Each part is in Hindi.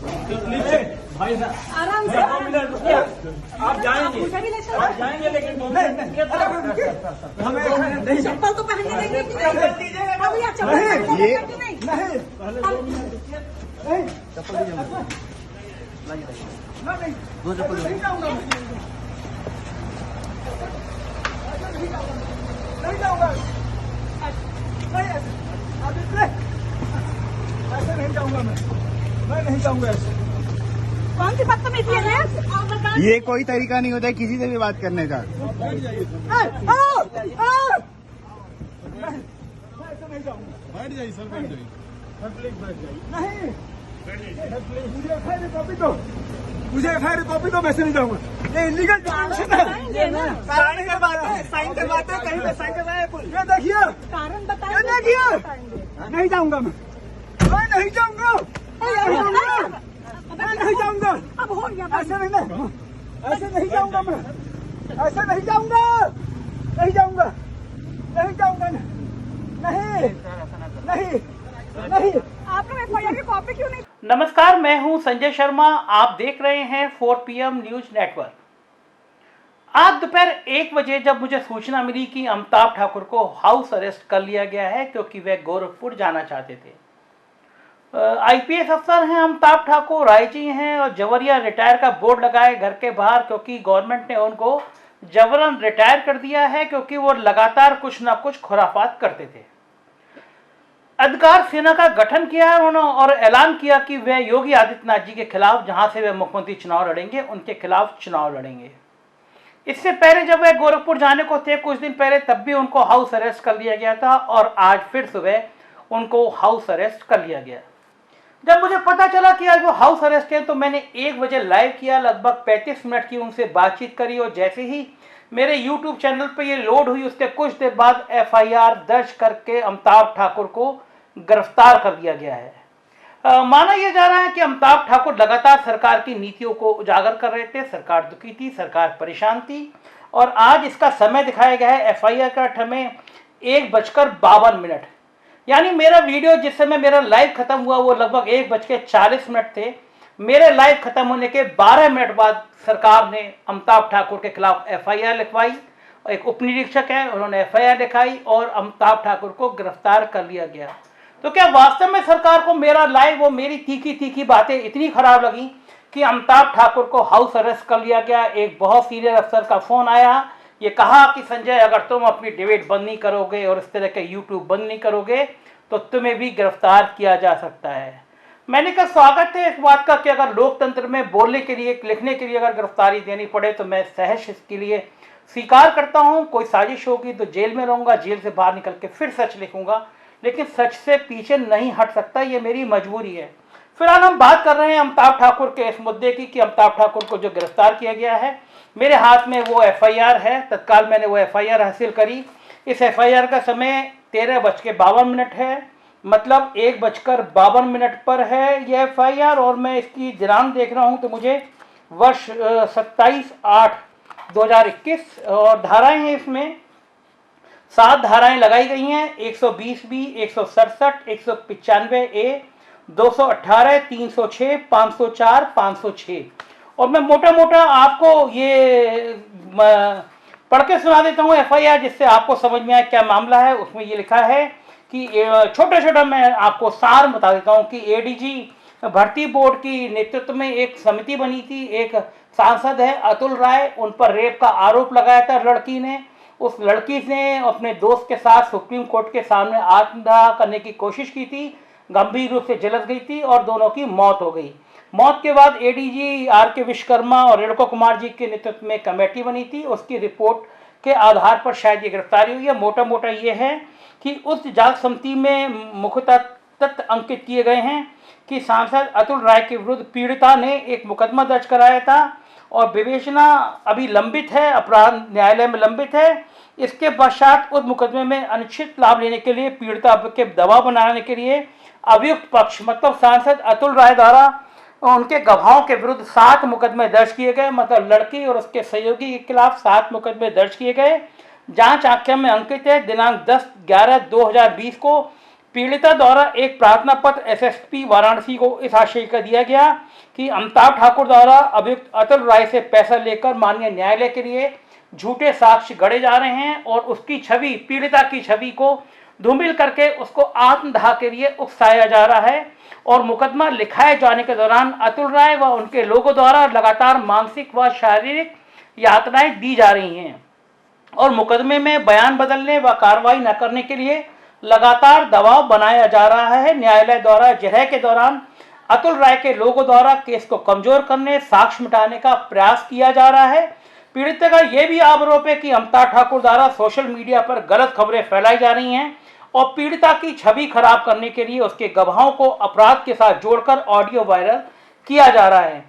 भाई साहब आराम से आप जाएंगे लेकिन हमें चप्पल तो पहनने देंगे कि नहीं? अब यार चप्पल पहनने देंगे कि नहीं? चप्पल दीजिए मुझे। दो चप्पल दीजिए। नहीं जाऊंगा, ऐसे नहीं जाऊंगा मैं नहीं जाऊंगा ऐसे। कौन सी बदतमीजी है? ये कोई तरीका नहीं होता है किसी से भी बात करने का। ऐसे नहीं जाऊंगा। बैठ जाइए सर, बैठ जाइए। प्लीज बैठ जाइए। नहीं, मुझे खैर कॉपी दो, तो मैं से नहीं जाऊंगा। ये इलीगल डिटेंशन है। साइन करवाते कहीं पे साइन करवाए। ये देखिए, कारण बताइए। ये देखिए, नहीं जाऊंगा मैं नहीं जाऊंगा, मैं नहीं जाऊंगा। अब हो गया। ऐसे नहीं जाऊंगा मैं, ऐसे नहीं जाऊंगा नहीं। आप लोग एफआईआर की कॉपी क्यों नहीं? नमस्कार, मैं हूं संजय शर्मा। आप देख रहे हैं 4 PM न्यूज नेटवर्क। आज दोपहर 1 बजे जब मुझे सूचना मिली कि अमिताभ ठाकुर को हाउस अरेस्ट कर लिया गया है क्योंकि वे गोरखपुर जाना चाहते थे। IPS अफसर हैं अमिताभ ठाकुर, आईजी हैं और जवरिया रिटायर का बोर्ड लगाए घर के बाहर क्योंकि गवर्नमेंट ने उनको जबरन रिटायर कर दिया है क्योंकि वो लगातार कुछ ना कुछ खुराफात करते थे। अधिकार सेना का गठन किया है उन्होंने और ऐलान किया कि वे योगी आदित्यनाथ जी के खिलाफ, जहां से वे मुख्यमंत्री चुनाव लड़ेंगे, उनके खिलाफ चुनाव लड़ेंगे। इससे पहले जब वे गोरखपुर जाने को थे कुछ दिन पहले, तब भी उनको हाउस अरेस्ट कर लिया गया था और आज फिर सुबह उनको हाउस अरेस्ट कर लिया गया। जब मुझे पता चला कि आज वो हाउस अरेस्ट है तो मैंने 1 बजे लाइव किया, लगभग 35 मिनट की उनसे बातचीत करी और जैसे ही मेरे YouTube चैनल पर ये लोड हुई उसके कुछ देर बाद FIR दर्ज करके अमिताभ ठाकुर को गिरफ्तार कर दिया गया है। माना यह जा रहा है कि अमिताभ ठाकुर लगातार सरकार की नीतियों को उजागर कर रहे थे। सरकार दुखी थी, सरकार परेशान थी और आज इसका समय दिखाया गया है। FIR का समय 1:52। यानी मेरा वीडियो जिस समय मेरा लाइव खत्म हुआ वो लगभग 1:40 थे। मेरे लाइव खत्म होने के 12 मिनट बाद सरकार ने अमिताभ ठाकुर के खिलाफ FIR लिखवाई। एक उप निरीक्षक है, उन्होंने FIR लिखाई और अमिताभ ठाकुर को गिरफ्तार कर लिया गया। तो क्या वास्तव में सरकार को मेरा लाइव वो मेरी तीखी बातें इतनी खराब लगी कि अमिताभ ठाकुर को हाउस अरेस्ट कर लिया गया? एक बहुत सीनियर अफसर का फोन आया, ये कहा कि संजय अगर तुम अपनी डिबेट बंद नहीं करोगे और इस तरह के YouTube बंद नहीं करोगे तो तुम्हें भी गिरफ्तार किया जा सकता है। मैंने कहा स्वागत है इस बात का कि अगर लोकतंत्र में बोलने के लिए, लिखने के लिए अगर गिरफ्तारी देनी पड़े तो मैं सहर्ष इसके लिए स्वीकार करता हूँ। कोई साजिश होगी तो जेल में रहूँगा, जेल से बाहर निकल के फिर सच लिखूंगा, लेकिन सच से पीछे नहीं हट सकता, ये मेरी मजबूरी है। फिलहाल हम बात कर रहे हैं अमिताभ ठाकुर के इस मुद्दे की कि अमिताभ ठाकुर को जो गिरफ्तार किया गया है, मेरे हाथ में वो FIR है। तत्काल मैंने वो FIR हासिल करी। इस FIR का समय 13:52 है, मतलब 1:52 पर है ये FIR और मैं इसकी दिनांक देख रहा हूँ तो मुझे वर्ष 27/8/2021 और धाराएं हैं इसमें 7 धाराएं लगाई गई हैं। 120B, 167, 195A, 218, 306, 504, 506 और मैं मोटा आपको ये पढ़ के सुना देता हूँ FIR, जिससे आपको समझ में आए क्या मामला है। उसमें ये लिखा है कि छोटा मैं आपको सार बता देता हूँ कि ADG भर्ती बोर्ड की नेतृत्व में एक समिति बनी थी। एक सांसद है अतुल राय, उन पर रेप का आरोप लगाया था लड़की ने। उस लड़की ने अपने दोस्त के साथ सुप्रीम कोर्ट के सामने आत्मदाह करने की कोशिश की थी, गंभीर रूप से झुलस गई थी और दोनों की मौत हो गई। मौत के बाद ADG RK विश्वकर्मा और रेणुका कुमार जी के नेतृत्व में कमेटी बनी थी। उसकी रिपोर्ट के आधार पर शायद ये गिरफ्तारी हुई है। मोटा ये है कि उस जांच समिति में मुख्यतः तथ्य अंकित किए गए हैं कि सांसद अतुल राय के विरुद्ध पीड़िता ने एक मुकदमा दर्ज कराया था और विवेचना अभी लंबित है, अपराध न्यायालय में लंबित है। इसके पश्चात उस मुकदमे में अनिश्चित लाभ लेने के लिए, पीड़िता के दबाव बनाने के लिए अभियुक्त पक्ष मतलब सांसद अतुल राय द्वारा उनके गवाहों के विरुद्ध 7 मुकदमे दर्ज किए गए। मतलब लड़की और उसके सहयोगी के खिलाफ 7 मुकदमे दर्ज किए गए। जांच आख्या में अंकित है दिनांक 10/11/2020 को पीड़िता द्वारा एक प्रार्थना पत्र एसएसपी वाराणसी को इस आशय का दिया गया कि अमिताभ ठाकुर द्वारा अभियुक्त अतुल राय से पैसा लेकर माननीय न्यायालय के लिए झूठे साक्ष्य गढ़े जा रहे हैं और उसकी छवि, पीड़िता की छवि को धूमिल करके उसको आत्मदाह के लिए उकसाया जा रहा है और मुकदमा लिखाए जाने के दौरान अतुल राय व उनके लोगों द्वारा लगातार मानसिक व शारीरिक यातनाएं दी जा रही हैं और मुकदमे में बयान बदलने व कार्रवाई न करने के लिए लगातार दबाव बनाया जा रहा है। न्यायालय द्वारा जिरह के दौरान अतुल राय के लोगों द्वारा केस को कमजोर करने, साक्ष्य मिटाने का प्रयास किया जा रहा है। पीड़ित का यह भी आरोप है कि अमिताभ ठाकुर द्वारा सोशल मीडिया पर गलत खबरें फैलाई जा रही हैं और पीड़िता की छवि खराब करने के लिए उसके गवाहों को अपराध के साथ जोड़कर ऑडियो वायरल किया जा रहा है।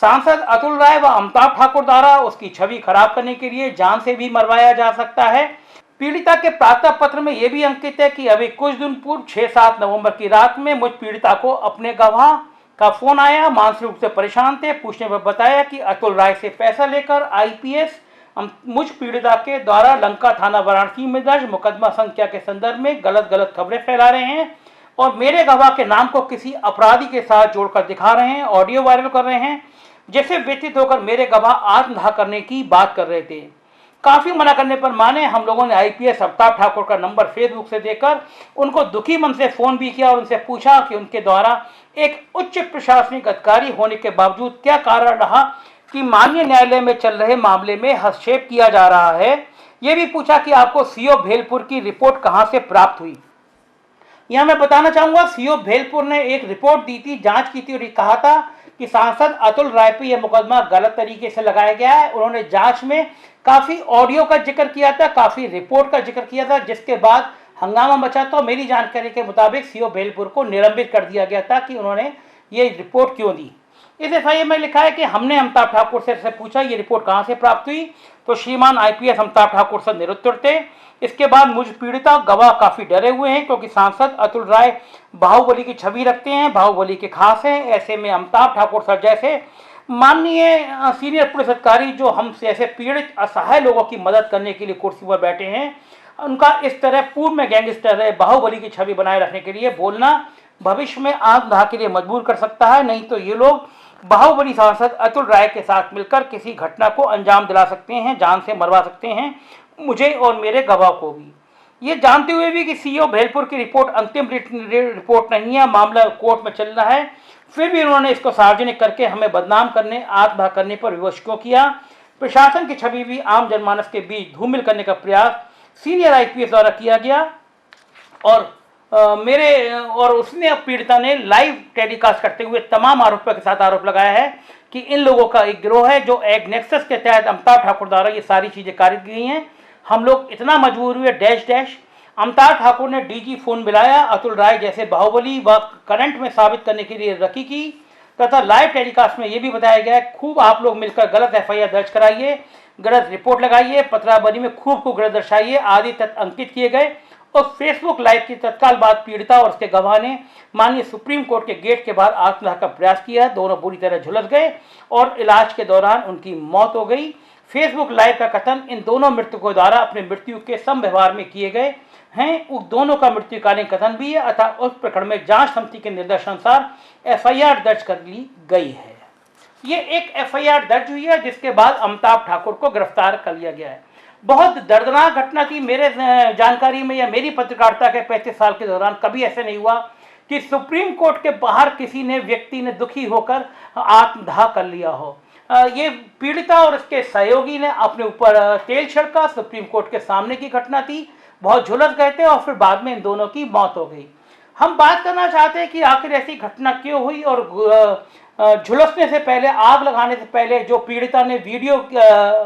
सांसद अतुल राय व अमिताभ ठाकुर द्वारा उसकी छवि खराब करने के लिए जान से भी मरवाया जा सकता है। पीड़िता के प्रार्थना पत्र में यह भी अंकित है कि अभी कुछ दिन पूर्व 6-7 नवंबर की रात में मुझ पीड़िता को अपने गवाह का फोन आया। मानसिक रूप से परेशान थे। पूछने पर बताया कि अतुल राय से पैसा लेकर आईपीएस मुझ पीड़िता के द्वारा लंका थाना वाराणसी में दर्ज मुकदमा संख्या के संदर्भ में गलत खबरें फैला रहे हैं और मेरे गवाह के नाम को किसी अपराधी के साथ जोड़कर दिखा रहे हैं, ऑडियो वायरल कर रहे हैं, जिससे व्यतीत होकर मेरे गवाह आत्मदाह करने की बात कर रहे थे। काफी मना करने पर माने हम लोगों ने आईपीएस अमिताभ ठाकुर का नंबर फेसबुक से देकर उनको दुखी मन से फोन भी किया और उनसे पूछा कि उनके द्वारा एक उच्च प्रशासनिक अधिकारी होने के बावजूद क्या कारण रहा कि माननीय न्यायालय में चल रहे मामले में हस्तक्षेप किया जा रहा है। यह भी पूछा कि आपको सीओ भेलपुर की रिपोर्ट कहां से प्राप्त हुई। यहां मैं बताना चाहूंगा, सीओ भेलपुर ने एक रिपोर्ट दी थी, जांच की थी और कहा था कि सांसद अतुल राय पे यह मुकदमा गलत तरीके से लगाया गया है। उन्होंने जांच में काफी ऑडियो का जिक्र किया था, काफी रिपोर्ट का जिक्र किया था, जिसके बाद हंगामा मचा था। मेरी जानकारी के मुताबिक सीओ भेलपुर को निलंबित कर दिया गया था कि उन्होंने ये रिपोर्ट क्यों दी। इस एफआईआर में लिखा है कि हमने अमिताभ ठाकुर से पूछा ये रिपोर्ट कहां से प्राप्त हुई, तो श्रीमान आईपीएस अमिताभ ठाकुर से निरुत्तर थे। इसके बाद मुझ पीड़िता गवाह काफी डरे हुए हैं क्योंकि सांसद अतुल राय बाहुबली की छवि रखते हैं, बाहुबली के खास हैं। ऐसे में अमिताभ ठाकुर सर जैसे माननीय सीनियर पुलिस अधिकारी जो हम जैसे पीड़ित असहाय लोगों की मदद करने के लिए कुर्सी पर बैठे हैं, उनका इस तरह पूर्व में गैंगस्टर है बाहुबली की छवि बनाए रखने के लिए बोलना भविष्य में आत्मदाह के लिए मजबूर कर सकता है। नहीं तो ये लोग बाहुबली सांसद अतुल राय के साथ मिलकर किसी घटना को अंजाम दिला सकते हैं, जान से मरवा सकते हैं मुझे और मेरे गवाह को भी। ये जानते हुए भी कि सीओ भेलपुर की रिपोर्ट अंतिम रिपोर्ट नहीं है, मामला कोर्ट में चल रहा है, फिर भी उन्होंने इसको सार्वजनिक करके हमें बदनाम करने, आत्मदाह करने पर विवश क्यों किया। प्रशासन की छवि भी आम जनमानस के बीच धूमिल करने का प्रयास सीनियर आईपीएस द्वारा किया गया और उसने अब पीड़िता ने लाइव टेलीकास्ट करते हुए तमाम आरोपों के साथ आरोप लगाया है कि इन लोगों का एक गिरोह है जो एक नेक्सस के तहत अमिताभ ठाकुर द्वारा ये सारी चीजें कारित की गई हैं। हम लोग इतना मजबूर हुए डैश अमिताभ ठाकुर ने डीजी फोन मिलाया, अतुल राय जैसे बाहुबली व करंट में साबित करने के लिए रखी की तथा लाइव टेलीकास्ट में यह भी बताया गया है खूब आप लोग मिलकर गलत एफआईआर दर्ज कराइए, गलत रिपोर्ट लगाइए, पत्रावली में खूब गलत दर्शाइए आदि तथ्य अंकित किए गए। और फेसबुक लाइव की तत्काल बाद पीड़िता और उसके गवाह ने माननीय सुप्रीम कोर्ट के गेट के बाहर आत्मदाह का प्रयास किया। दोनों बुरी तरह झुलस गए और इलाज के दौरान उनकी मौत हो गई। फेसबुक लाइव का कथन इन दोनों मृतकों द्वारा अपने मृत्यु के समव्यवहार में किए गए हैं। उन दोनों का मृत्युकालीन कथन भी है अतः उस प्रकरण में जांच समिति के निर्देशानुसार एफआईआर दर्ज कर ली गई है। ये एक एफआईआर दर्ज हुई है जिसके बाद अमिताभ ठाकुर को गिरफ्तार कर लिया गया है। बहुत दर्दनाक घटना थी। मेरे जानकारी में या मेरी पत्रकारिता के 35 साल के दौरान कभी ऐसे नहीं हुआ कि सुप्रीम कोर्ट के बाहर किसी ने व्यक्ति ने दुखी होकर आत्मदाह कर लिया हो। ये पीड़िता और इसके सहयोगी ने अपने ऊपर तेल छिड़का। सुप्रीम कोर्ट के सामने की घटना थी, बहुत झुलस गए थे और फिर बाद में इन दोनों की मौत हो गई। हम बात करना चाहते हैं कि आखिर ऐसी घटना क्यों हुई और झुलसने से पहले, आग लगाने से पहले जो पीड़िता ने वीडियो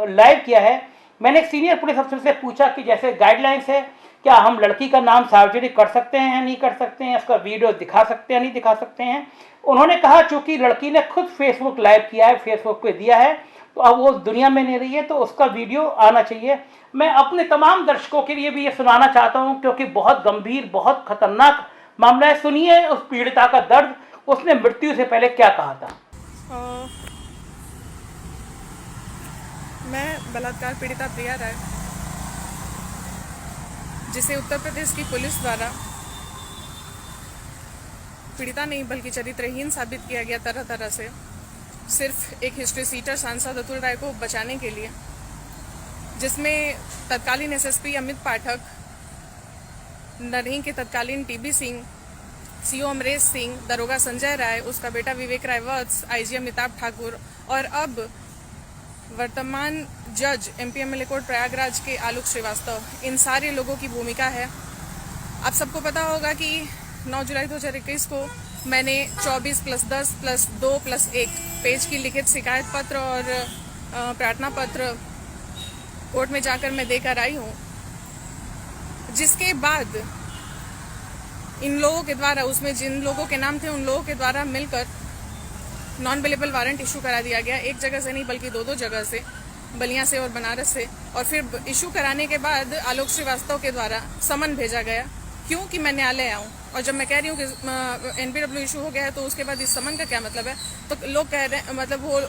लाइव किया है, मैंने एक सीनियर पुलिस अफसर से पूछा कि जैसे गाइडलाइंस है क्या हम लड़की का नाम सार्वजनिक कर सकते हैं या नहीं कर सकते हैं, इसका वीडियो दिखा सकते हैं नहीं दिखा सकते हैं। उन्होंने कहा चूंकि लड़की ने खुद फेसबुक लाइव किया है, फेसबुक पे दिया है, तो अब वो दुनिया में नहीं रही है तो उसका वीडियो आना चाहिए। मैं अपने तमाम दर्शकों के लिए भी ये सुनाना चाहता हूँ क्योंकि बहुत गंभीर, बहुत खतरनाक मामला है। सुनिए उस पीड़िता का दर्द, उसने मृत्यु से पहले क्या कहा था। मैं बलात्कार पीड़िता प्रिया राय, जिसे उत्तर प्रदेश की पुलिस द्वारा पीड़िता नहीं बल्कि चरित्रहीन साबित किया गया तरह तरह से, सिर्फ एक हिस्ट्री सीटर सांसद अतुल राय को बचाने के लिए, जिसमें तत्कालीन एसएसपी अमित पाठक, नरही के तत्कालीन टीबी सिंह, सीओ अमरेश सिंह, दरोगा संजय राय, उसका बेटा विवेक राय वत्स, आईजी अमिताभ ठाकुर और अब वर्तमान जज एमपीएमएलए कोर्ट प्रयागराज के आलोक श्रीवास्तव, इन सारे लोगों की भूमिका है। आप सबको पता होगा कि 9 जुलाई 2021 को मैंने 24+10+2+1 पेज की लिखित शिकायत पत्र और प्रार्थना पत्र कोर्ट में जाकर मैं देकर आई हूँ, जिसके बाद इन लोगों के द्वारा, उसमें जिन लोगों के नाम थे उन लोगों के द्वारा मिलकर नॉन अवेलेबल वारंट इशू करा दिया गया, एक जगह से नहीं बल्कि 2 जगह से, बलिया से और बनारस से। और फिर इशू कराने के बाद आलोक श्रीवास्तव के द्वारा समन भेजा गया, क्यों कि मैं न्यायालय आऊँ। और जब मैं कह रही हूँ कि एनपीडब्ल्यू इशू हो गया है तो उसके बाद इस समन का क्या मतलब है, तो लोग कह रहे हैं, मतलब वो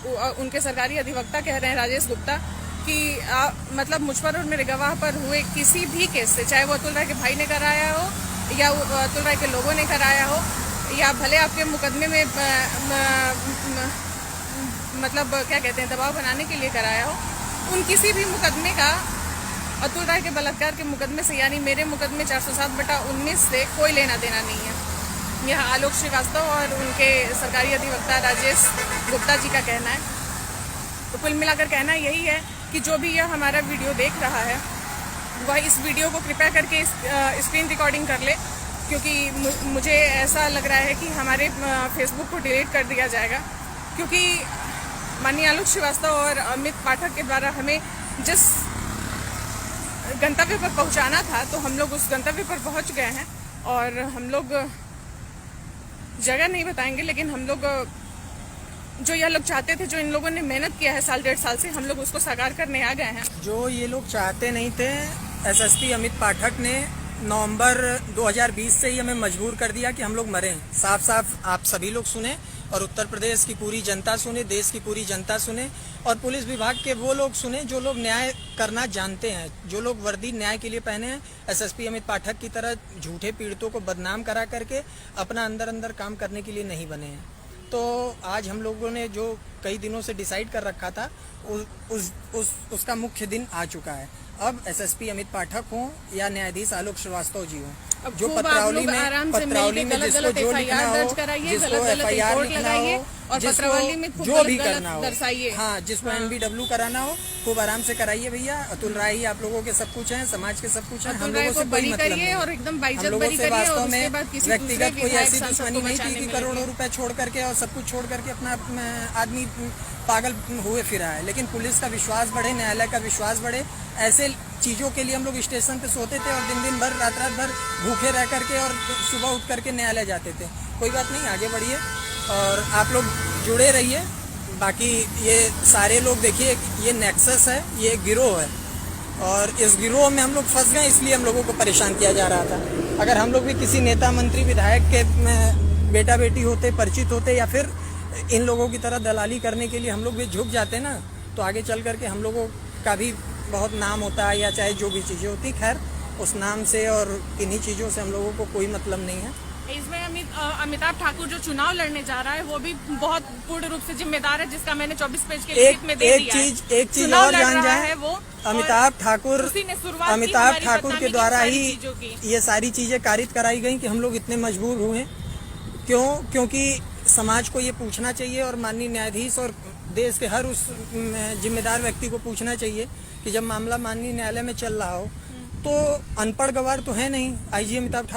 उनके सरकारी अधिवक्ता कह रहे हैं राजेश गुप्ता कि मतलब मुझ पर और मेरे गवाह पर हुए किसी भी केस से, चाहे वो अतुल राय के भाई ने कराया हो या अतुल राय के लोगों ने कराया हो, या भले आपके मुकदमे में मतलब क्या कहते हैं दबाव बनाने के लिए कराया हो, उन किसी भी मुकदमे का अतुल राय के बलात्कार के मुकदमे से, यानी मेरे मुकदमे 407/19 से कोई लेना देना नहीं है। यह आलोक श्रीवास्तव और उनके सरकारी अधिवक्ता राजेश गुप्ता जी का कहना है। तो कुल मिलाकर कहना यही है कि जो भी यह हमारा वीडियो देख रहा है वह इस वीडियो को कृपया करके स्क्रीन रिकॉर्डिंग कर ले, क्योंकि मुझे ऐसा लग रहा है कि हमारे फेसबुक को डिलीट कर दिया जाएगा, क्योंकि माननीय आलोक श्रीवास्तव और अमित पाठक के द्वारा हमें जिस गंतव्य पर पहुंचाना था तो हम लोग उस गंतव्य पर पहुंच गए हैं। और हम लोग जगह नहीं बताएंगे, लेकिन हम लोग जो यह लोग चाहते थे, जो इन लोगों ने मेहनत किया है 1.5 साल से, हम लोग उसको साकार करने आ गए हैं। जो ये लोग चाहते नहीं थे, एसएसपी अमित पाठक ने नवंबर 2020 से ही हमें मजबूर कर दिया कि हम लोग मरें। साफ साफ आप सभी लोग सुने और उत्तर प्रदेश की पूरी जनता सुने, देश की पूरी जनता सुने और पुलिस विभाग के वो लोग सुने जो लोग न्याय करना जानते हैं, जो लोग वर्दी न्याय के लिए पहने हैं। एसएसपी अमित पाठक की तरह झूठे पीड़ितों को बदनाम करा करके अपना अंदर अंदर काम करने के लिए नहीं बने हैं। तो आज हम लोगों ने जो कई दिनों से डिसाइड कर रखा था उसका मुख्य दिन आ चुका है। अब एसएसपी अमित पाठक हो या न्यायाधीश आलोक श्रीवास्तव जी हो, जो पत्रावली में जिसको जो लिखना हो, जिसको एफआईआर लिखना हो, जिसको जो भी करना हो, हाँ, जिसको एनबीडब्ल्यू कराना हो, खूब आराम से कराइए भैया। अतुल राय ही आप लोगों के सब कुछ है, समाज के सब कुछ है। हम लोगों से कोई मतलब नहीं, हम लोगों से वास्तव में व्यक्तिगत कोई ऐसी दुश्मनी नहीं थी कि करोड़ों रुपए छोड़ करके और सब कुछ छोड़ करके अपना आदमी पागल हुए फिरा है। लेकिन पुलिस का विश्वास बढ़े, न्यायालय का विश्वास बढ़े, ऐसे चीज़ों के लिए हम लोग स्टेशन पे सोते थे और दिन भर रात भर भूखे रह करके और सुबह उठ करके न्यायालय जाते थे। कोई बात नहीं, आगे बढ़िए और आप लोग जुड़े रहिए। बाकी ये सारे लोग देखिए, ये नेक्सस है, ये गिरोह है और इस गिरोह में हम लोग फंस गए, इसलिए हम लोगों को परेशान किया जा रहा था। अगर हम लोग भी किसी नेता मंत्री विधायक के बेटा बेटी होते, परिचित होते या फिर इन लोगों की तरह दलाली करने के लिए हम लोग भी झुक जाते ना, तो आगे चल करके हम लोगों का भी बहुत नाम होता है, या चाहे जो भी चीज़ें होती। खैर, उस नाम से और इन्हीं चीज़ों से हम लोगों को कोई मतलब नहीं है। इसमें अमिताभ ठाकुर जो चुनाव लड़ने जा रहा है वो भी बहुत पूर्ण रूप से जिम्मेदार है, जिसका मैंने 24 पेज के लिखित में दे दिया है। एक चीज और जान जाए, वो अमिताभ ठाकुर के द्वारा ही ये सारी चीजें कारित कराई गई कि हम लोग इतने मजबूर हुए। क्योंकि समाज को ये पूछना चाहिए और माननीय न्यायाधीश और देश के हर उस जिम्मेदार व्यक्ति को पूछना चाहिए कि जब मामला माननीय न्यायालय में चल रहा हो तो अनपढ़ गवार तो है नहीं। आईजी अमिताभ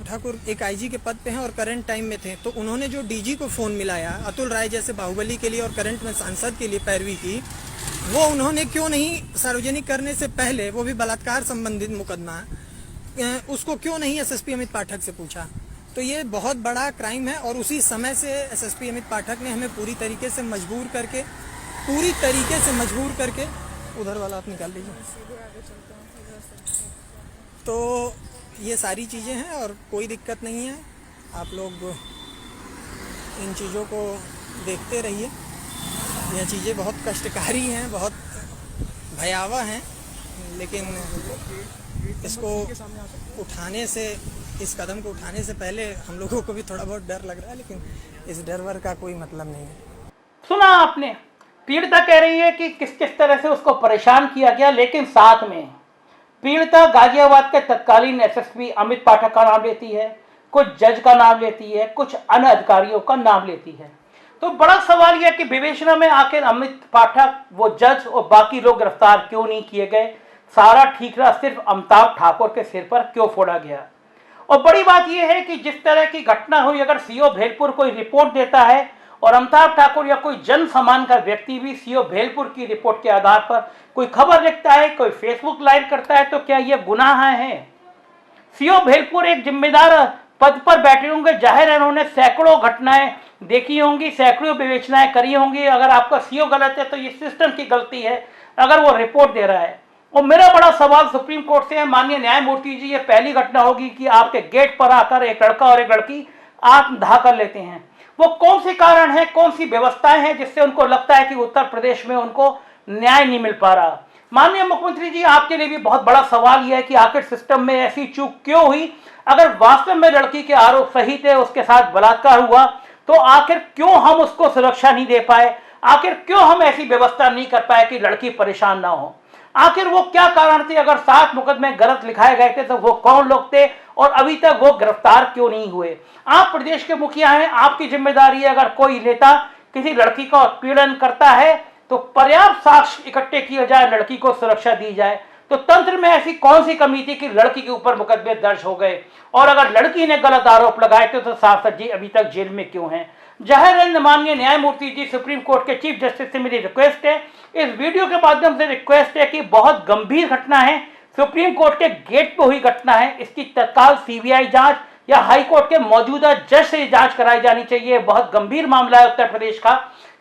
ठाकुर एक आईजी के पद पे हैं और करंट टाइम में थे, तो उन्होंने जो डीजी को फोन मिलाया अतुल राय जैसे बाहुबली के लिए और करंट में सांसद के लिए पैरवी की, वो उन्होंने क्यों नहीं सार्वजनिक करने से पहले, वो भी बलात्कार संबंधित मुकदमा, उसको क्यों नहीं एसएसपी अमित पाठक से पूछा। तो ये बहुत बड़ा क्राइम है और उसी समय से एसएसपी अमित पाठक ने हमें पूरी तरीके से मजबूर करके उधर वाला आप निकाल लीजिए। तो ये सारी चीज़ें हैं और कोई दिक्कत नहीं है, आप लोग इन चीज़ों को देखते रहिए। यह चीज़ें बहुत कष्टकारी हैं, बहुत भयावह हैं, लेकिन इसको उठाने से इस कदम को उठाने से पहले हम लोगों को भी थोड़ा बहुत डर लग रहा है, लेकिन इस डर वर का कोई मतलब नहीं है। सुना आपने, पीड़िता कह रही है कि किस किस तरह से उसको परेशान किया गया, लेकिन साथ में पीड़िता गाजियाबाद के तत्कालीन एसएसपी अमित पाठक का नाम लेती है, कुछ जज का नाम लेती है, कुछ अन्य अधिकारियों का नाम लेती है। तो बड़ा सवाल यह कि विवेचना में आखिर अमित पाठक, वो जज और बाकी लोग गिरफ्तार क्यों नहीं किए गए? सारा ठीकरा सिर्फ अमिताभ ठाकुर के सिर पर क्यों फोड़ा गया? और बड़ी बात यह है कि जिस तरह की घटना हुई, अगर सीओ भेलपुर कोई रिपोर्ट देता है और अमिताभ ठाकुर या कोई जन सम्मान का व्यक्ति भी सीओ भेलपुर की रिपोर्ट के आधार पर कोई खबर लिखता है, कोई फेसबुक लाइव करता है, तो क्या यह गुनाह है? सीओ भेलपुर एक जिम्मेदार पद पर बैठे होंगे, जाहिर है उन्होंने सैकड़ों घटनाएं देखी होंगी, सैकड़ों विवेचनाएं करी होंगी। अगर आपका सीओ गलत है तो ये सिस्टम की गलती है अगर वो रिपोर्ट दे रहा है। और मेरा बड़ा सवाल सुप्रीम कोर्ट से है, माननीय न्यायमूर्ति जी, ये पहली घटना होगी कि आपके गेट पर आकर एक लड़का और एक लड़की आत्मदाह कर लेते हैं। वो कौन से कारण है, कौन सी व्यवस्थाएं हैं जिससे उनको लगता है कि उत्तर प्रदेश में उनको न्याय नहीं मिल पा रहा? माननीय मुख्यमंत्री जी, आपके लिए भी बहुत बड़ा सवाल यह है कि आखिर सिस्टम में ऐसी चूक क्यों हुई? अगर वास्तव में लड़की के आरोप सही थे, उसके साथ बलात्कार हुआ, तो आखिर क्यों हम उसको सुरक्षा नहीं दे पाए? आखिर क्यों हम ऐसी व्यवस्था नहीं कर पाए कि लड़की परेशान ना हो? आखिर वो क्या कारण थे? अगर 7 मुकदमे गलत लिखाए गए थे तो वो कौन लोग थे और अभी तक वो गिरफ्तार क्यों नहीं हुए? आप प्रदेश के मुखिया हैं, आपकी जिम्मेदारी है, अगर कोई नेता किसी लड़की का उत्पीड़न करता है तो पर्याप्त साक्ष्य इकट्ठे किए जाए, लड़की को सुरक्षा दी जाए। तो तंत्र में ऐसी कौन सी कमी थी कि लड़की के ऊपर मुकदमे दर्ज हो गए? और अगर लड़की ने गलत आरोप लगाए थे तो सांसद जी अभी तक जेल में क्यों हैं? जाहिर माननीय न्यायमूर्ति जी, सुप्रीम कोर्ट के चीफ जस्टिस से मेरी रिक्वेस्ट है, इस वीडियो के माध्यम से रिक्वेस्ट है कि बहुत गंभीर घटना है, सुप्रीम कोर्ट के गेट पे हुई घटना है, इसकी तत्काल सीबीआई जांच या हाई कोर्ट के मौजूदा जज से जांच कराई जानी चाहिए। बहुत गंभीर मामला है उत्तर प्रदेश का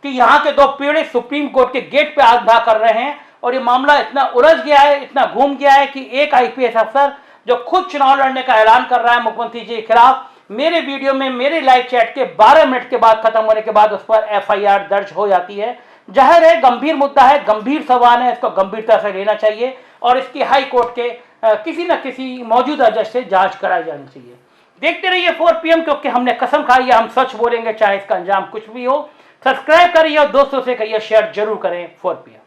कि यहाँ के 2 पीड़ित सुप्रीम कोर्ट के गेट पे आत्मदाह कर रहे हैं और ये मामला इतना उलझ गया है, इतना घूम गया है कि एक आईपीएस अफसर जो खुद चुनाव लड़ने का ऐलान कर रहा है मुख्यमंत्री जी के खिलाफ, मेरे वीडियो में मेरे लाइव चैट के 12 मिनट के बाद खत्म होने के बाद उस पर एफआईआर दर्ज हो जाती है। जाहिर है गंभीर मुद्दा है, गंभीर सवाल है, इसको गंभीरता से लेना चाहिए और इसकी हाई कोर्ट के किसी न किसी मौजूदा जज से जांच कराई जानी चाहिए। देखते रहिए 4 PM, क्योंकि हमने कसम खाई है, हम सच बोलेंगे चाहे इसका अंजाम कुछ भी हो। सब्सक्राइब करिए और दोस्तों से कहिए शेयर जरूर करें 4 PM।